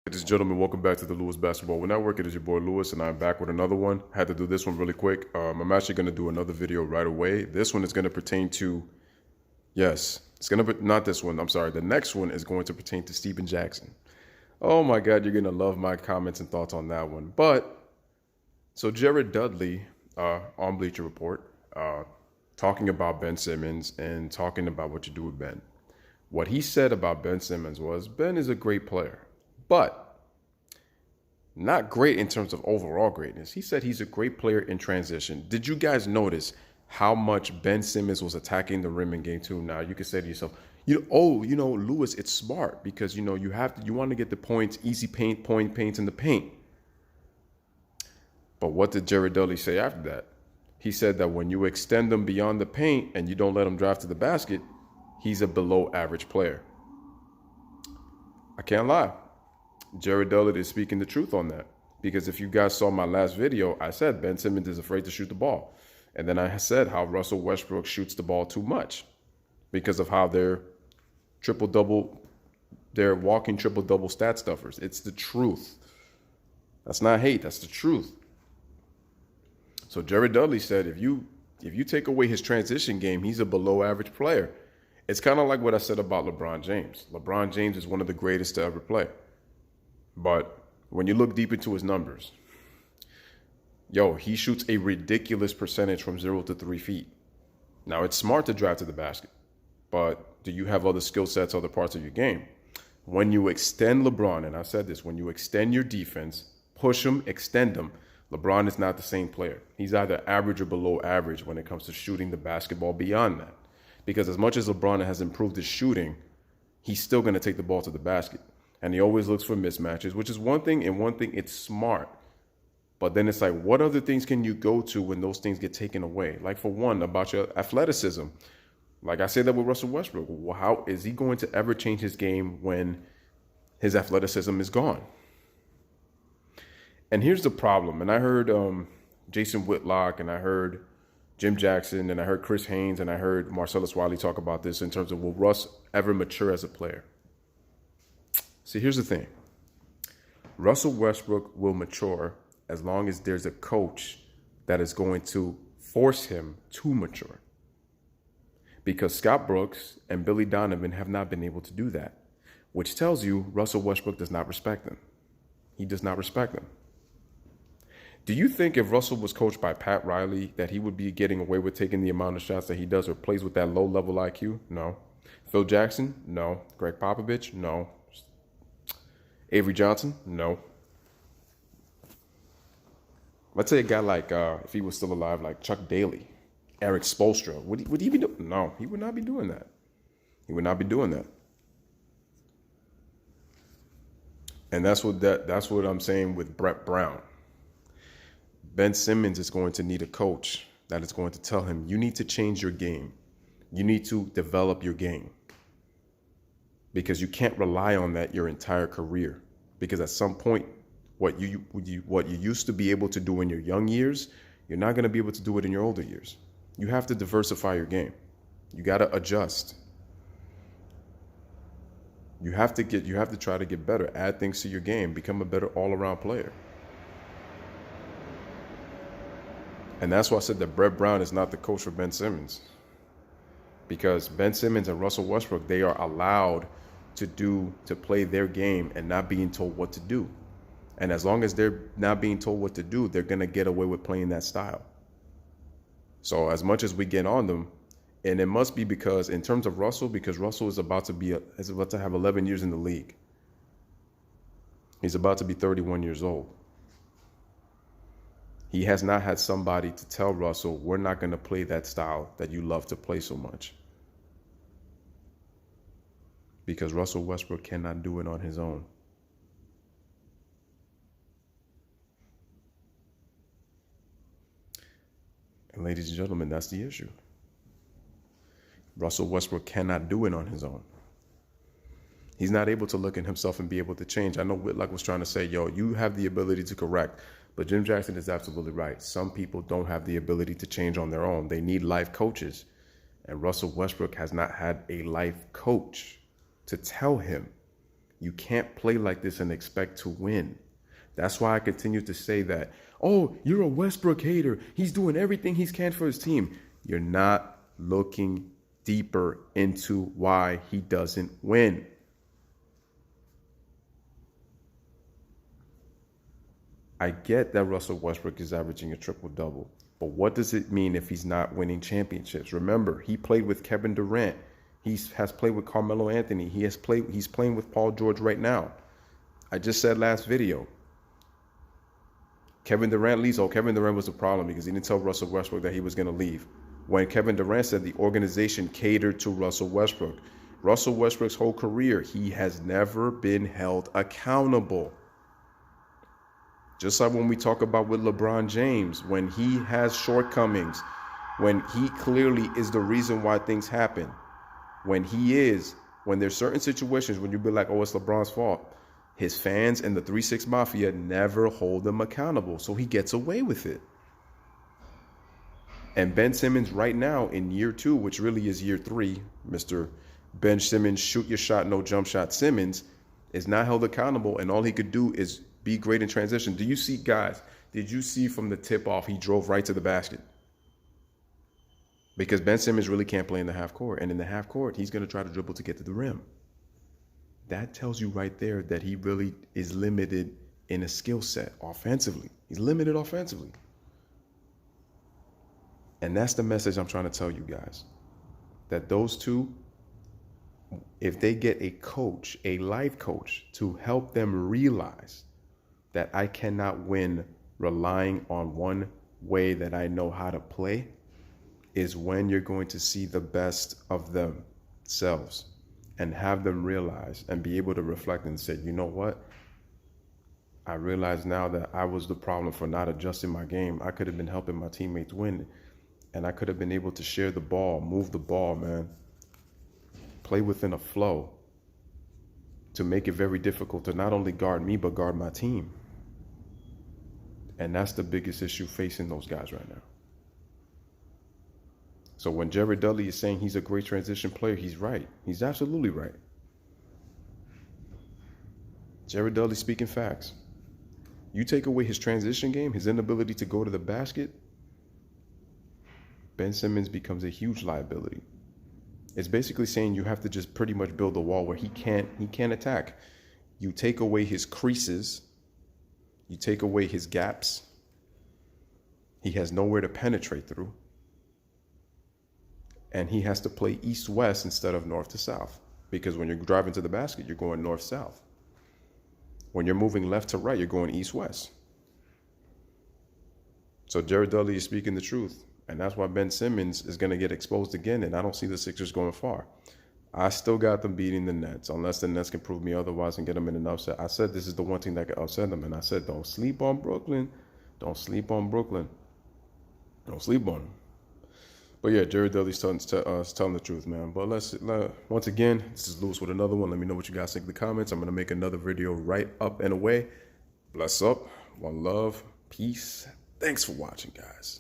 Ladies and gentlemen, welcome back to the Lewis Basketball Network. It is your boy Lewis, and I'm back with another one. Had to do this one really quick. I'm actually going to do another video right away. This one is going to pertain to, yes, it's going to be, not this one, I'm sorry. The next one is going to pertain to Stephen Jackson. Oh my God, you're going to love my comments and thoughts on that one. So Jared Dudley on Bleacher Report, talking about Ben Simmons and talking about what you do with Ben. What he said about Ben Simmons was, Ben is a great player, but not great in terms of overall greatness. He said he's a great player in transition. Did you guys notice how much Ben Simmons was attacking the rim in game 2? Now you could say to yourself, Lewis, it's smart because you want to get the points, easy paints in the paint. But what did Jared Dudley say after that? He said that when you extend them beyond the paint and you don't let him drive to the basket, he's a below average player. I can't lie. Jared Dudley is speaking the truth on that. Because if you guys saw my last video, I said Ben Simmons is afraid to shoot the ball. And then I said how Russell Westbrook shoots the ball too much because of how they're walking triple-double stat stuffers. It's the truth. That's not hate. That's the truth. So Jared Dudley said if you take away his transition game, he's a below average player. It's kind of like what I said about LeBron James. LeBron James is one of the greatest to ever play. But when you look deep into his numbers, he shoots a ridiculous percentage from 0 to 3 feet. Now, it's smart to drive to the basket, but do you have other skill sets, other parts of your game? When you extend LeBron, and I said this, when you extend your defense, push him, extend him, LeBron is not the same player. He's either average or below average when it comes to shooting the basketball beyond that. Because as much as LeBron has improved his shooting, he's still going to take the ball to the basket. And he always looks for mismatches, which is one thing, and one thing, it's smart. But then it's like, what other things can you go to when those things get taken away? Like, for one, about your athleticism. Like I say that with Russell Westbrook. Well, how is he going to ever change his game when his athleticism is gone? And here's the problem. And I heard Jason Whitlock, and I heard Jim Jackson, and I heard Chris Haynes, and I heard Marcellus Wiley talk about this in terms of, will Russ ever mature as a player? See, here's the thing. Russell Westbrook will mature as long as there's a coach that is going to force him to mature. Because Scott Brooks and Billy Donovan have not been able to do that, which tells you Russell Westbrook does not respect them. He does not respect them. Do you think if Russell was coached by Pat Riley that he would be getting away with taking the amount of shots that he does or plays with that low-level IQ? No. Phil Jackson? No. Greg Popovich? No. Avery Johnson? No. Let's say a guy like, if he was still alive, like Chuck Daly, Eric Spoelstra. Would he be doing? No, he would not be doing that. He would not be doing that. And that's what I'm saying with Brett Brown. Ben Simmons is going to need a coach that is going to tell him, you need to change your game. You need to develop your game. Because you can't rely on that your entire career. Because at some point, what you used to be able to do in your young years, you're not going to be able to do it in your older years. You have to diversify your game. You got to adjust. You have to try to get better, add things to your game, become a better all-around player. And that's why I said that Brett Brown is not the coach for Ben Simmons. Because Ben Simmons and Russell Westbrook, they are allowed to play their game and not being told what to do. And as long as they're not being told what to do, they're going to get away with playing that style. So as much as we get on them, and it must be because in terms of Russell, because Russell is about to have 11 years in the league. He's about to be 31 years old. He has not had somebody to tell Russell, we're not going to play that style that you love to play so much. Because Russell Westbrook cannot do it on his own. And ladies and gentlemen, that's the issue. Russell Westbrook cannot do it on his own. He's not able to look at himself and be able to change. I know Whitlock was trying to say, you have the ability to correct. But Jim Jackson is absolutely right. Some people don't have the ability to change on their own. They need life coaches. And Russell Westbrook has not had a life coach to tell him You can't play like this and expect to win. That's why I continue to say that, oh, you're a Westbrook hater. He's doing everything he can for his team. You're not looking deeper into why he doesn't win. I get that Russell Westbrook is averaging a triple-double, but what does it mean if he's not winning championships? Remember, he played with Kevin Durant. He has played with Carmelo Anthony. He's playing with Paul George right now. I just said last video, Kevin Durant leaves. Oh, Kevin Durant was the problem because he didn't tell Russell Westbrook that he was going to leave. When Kevin Durant said the organization catered to Russell Westbrook. Russell Westbrook's whole career, he has never been held accountable. Just like when we talk about with LeBron James, when he has shortcomings, when he clearly is the reason why things happen, when there's certain situations when you be like, oh, it's LeBron's fault, his fans and the 3-6 Mafia never hold him accountable, so he gets away with it. And Ben Simmons right now in year 2, which really is year 3, Mr. Ben Simmons, shoot your shot, no jump shot Simmons, is not held accountable, and all he could do is be great in transition. Do you see, guys, did you see from the tip off, he drove right to the basket? Because Ben Simmons really can't play in the half court. And in the half court, he's going to try to dribble to get to the rim. That tells you right there that he really is limited in a skill set offensively. He's limited offensively. And that's the message I'm trying to tell you guys. That those two, if they get a coach, a life coach, to help them realize that I cannot win relying on one way that I know how to play, is when you're going to see the best of themselves and have them realize and be able to reflect and say, you know what? I realize now that I was the problem for not adjusting my game. I could have been helping my teammates win, and I could have been able to share the ball, move the ball, man. Play within a flow to make it very difficult to not only guard me, but guard my team. And that's the biggest issue facing those guys right now. So when Jared Dudley is saying he's a great transition player, he's right. He's absolutely right. Jared Dudley speaking facts. You take away his transition game, his inability to go to the basket, Ben Simmons becomes a huge liability. It's basically saying you have to just pretty much build a wall where he can't attack. You take away his creases, you take away his gaps. He has nowhere to penetrate through. And he has to play east-west instead of north to south. Because when you're driving to the basket, you're going north-south. When you're moving left to right, you're going east-west. So Jared Dudley is speaking the truth. And that's why Ben Simmons is going to get exposed again. And I don't see the Sixers going far. I still got them beating the Nets, unless the Nets can prove me otherwise and get them in an upset. I said this is the one thing that could upset them. And I said, don't sleep on Brooklyn. Don't sleep on Brooklyn. Don't sleep on them. But yeah, Jared Dudley's telling the truth, man. But once again, this is Lewis with another one. Let me know what you guys think in the comments. I'm going to make another video right up and away. Bless up. One love. Peace. Thanks for watching, guys.